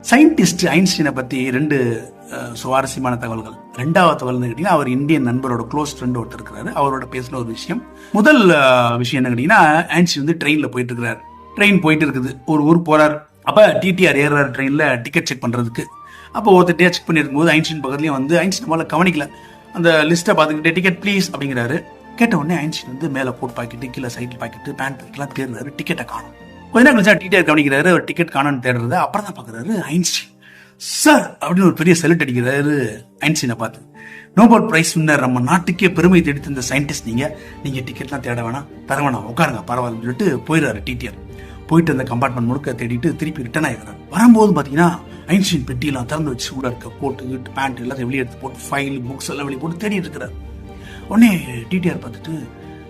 Scientist ஐன்ஸ்டீனை பத்தி ரெண்டு சுவாரஸ்யமான தகவல்கள். ரெண்டாவது தகவல் கேட்டீங்கன்னா, அவர் இந்தியன் நண்பரோட க்ளோஸ் ஃப்ரெண்ட் ஒருத்தர் இருக்கிறாரு, அவரோட பேசின ஒரு விஷயம். முதல் விஷயம் என்ன கேட்டீங்கன்னா, ஐன்ஸ்டீன் வந்து ட்ரெயின்ல போயிட்டு இருக்கிறாரு. ட்ரெயின் போயிட்டு இருக்குது, ஒரு ஊர் போறாரு. அப்ப டிடிஆர் ஏறாரு ட்ரெயின்ல டிக்கெட் செக் பண்றதுக்கு. அப்போ ஒருத்தர் செக் பண்ணிருக்கும் போது ஐன்ஸ்டீன் பக்கத்துலயும் வந்து ஐன்ஸ்டீன் மேல கவனிக்கல, அந்த லிஸ்ட்டை பார்த்துக்கிட்டே டிக்கெட் ப்ளீஸ் அப்படிங்கிறாரு. கேட்ட உடனே ஐன்ஸ்டீன் வந்து மேல கோட் பாக்கெட்டு, கீழே சைக்கிள் பாக்கெட்டு, பேண்ட் பாக்கெட்லாம் தேடுறாரு, டிக்கெட்டை காணும். கொஞ்ச நேரம் கழிச்சா டிடிஆர் கவனிக்கிறாரு, ஒரு டிக்கெட் காணும்னு தேடுறது. அப்புறம் தான் பாக்குறாரு ஐன்ஸ்டீன் சார் அப்படின்னு ஒரு பெரிய செல்யூட் அடிக்கிறாரு ஐன்ஸ்டீனை பார்த்து. நோபல் பிரைஸ் வின்னர், நம்ம நாட்டுக்கே பெருமை தேடித்த இந்த சயின்டிஸ்ட் நீங்க டிக்கெட்லாம் தேட வேணாம், தர வேணாம், உட்காருங்க பரவாயில்லன்னு சொல்லிட்டு போயிடுறாரு டிடிஆர். போயிட்டு அந்த கம்பார்ட்மெண்ட் முழுக்க தேடிட்டு திருப்பி ரிட்டர்ன் ஆகிடுறாரு. வரும்போது பாத்தீங்கன்னா ஐன்ஸ்டீன் பெட்டியெல்லாம் திறந்து வச்சு உள்ள இருக்க கோட்டு பேண்ட் எல்லாத்தையும் வெளியே எடுத்து போட்டு ஃபைல் புக்ஸ் எல்லாம் வெளியே போட்டு தேடிட்டு இருக்கிறாரு. உடனே டிடிஆர் பார்த்துட்டு,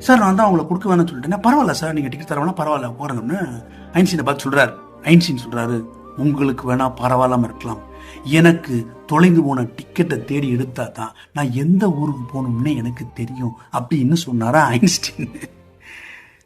சார் நான் தான் அவங்களை கொடுக்க வேணும்னு சொல்லிட்டேன், பரவாயில்ல சார் நீங்க டிக்கெட் தர வேணா பரவாயில்ல உட்காருங்கன்னு ஐன்ஸ்டீனை பார்த்து சொல்றாரு. ஐன்ஸ்டீன் சொல்றாரு, உங்களுக்கு வேணா பரவாயில்லாம இருக்கலாம், எனக்கு தொலைந்து போன டிக்கெட்டை தேடி எடுத்தா தான் நான் எந்த ஊருக்கு போகணும்னு எனக்கு தெரியும் அப்படின்னு சொன்னாரா ஐன்ஸ்டீன்.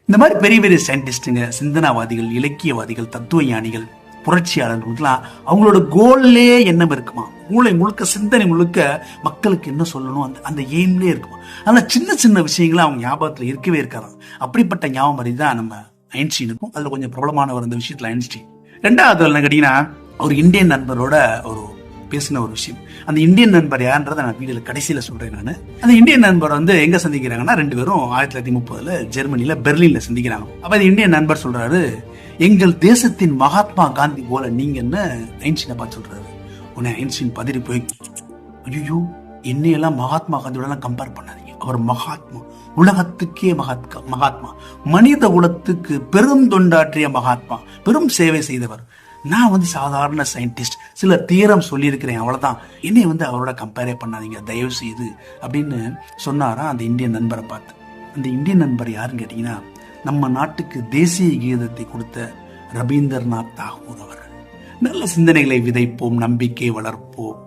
இந்த மாதிரி பெரிய பெரிய சயின்டிஸ்டுங்க, சிந்தனாவாதிகள், இலக்கியவாதிகள், தத்துவ ஞானிகள், புரட்சியாளர்களுக்கெல்லாம் அவங்களோட கோல்லே எண்ணம் இருக்குமா, மூளை முழுக்க சிந்தனை முழுக்க மக்களுக்கு என்ன சொல்லணும் அந்த எய்ம்லேயே இருக்குமா. அதனால சின்ன சின்ன விஷயங்களும் அவங்க ஞாபகத்துல இருக்கவே இருக்காராம். அப்படிப்பட்ட ஞாபகம் மாதிரி தான் நம்ம ஐன்ஸ்டீனுக்கும். அதுல கொஞ்சம் பிரபலமானவர் இந்த விஷயத்துல ஐன்ஸ்டீன். ரெண்டாவது என்ன கேட்டீங்கன்னா, ஒரு இந்தியன் நண்பரோட ஒரு பேசின ஒரு விஷயம். அந்த இந்தியன் நண்பர் யாருன்றதை நான் வீடியோல கடைசியில சொல்றேன். நான் அந்த இந்தியன் நண்பர் வந்து எங்க சந்திக்கிறாங்கன்னா, ரெண்டு பேரும் 1930 ஜெர்மனில பெர்லின்ல சந்திக்கிறாங்க. அப்ப இந்த இந்தியன் நண்பர் சொல்றாரு, எங்கள் தேசத்தின் மகாத்மா காந்தி போல நீங்கன்னு ஐன்ஸ்டீனை பார்த்து சொல்றாரு. உடனே ஐன்ஸ்டீன் பதறி போய், ஐயோ என்னையெல்லாம் மகாத்மா காந்தியோட எல்லாம் கம்பேர் பண்ணாதீங்க, அவர் மகாத்மா, உலகத்துக்கே மகாத்மா, மனித குலத்துக்கு பெரும் தொண்டாற்றிய மகாத்மா, பெரும் சேவை செய்தவர். நான் வந்து சாதாரண சயின்டிஸ்ட், சில தியரம் சொல்லியிருக்கிறேன், அவ்வளவுதான், என்னை வந்து அவரோட கம்பேரே பண்ணாதீங்க தயவு செய்து அப்படின்னு சொன்னாரா அந்த இந்தியன் நண்பரை பார்த்து. அந்த இந்தியன் நண்பர் யாருன்னு கேட்டீங்கன்னா, நம்ம நாட்டுக்கு தேசிய கீதத்தை கொடுத்த ரவீந்திரநாத் தாகூர் அவர்கள். நல்ல சிந்தனைகளை விதைப்போம், நம்பிக்கை வளர்ப்போம்.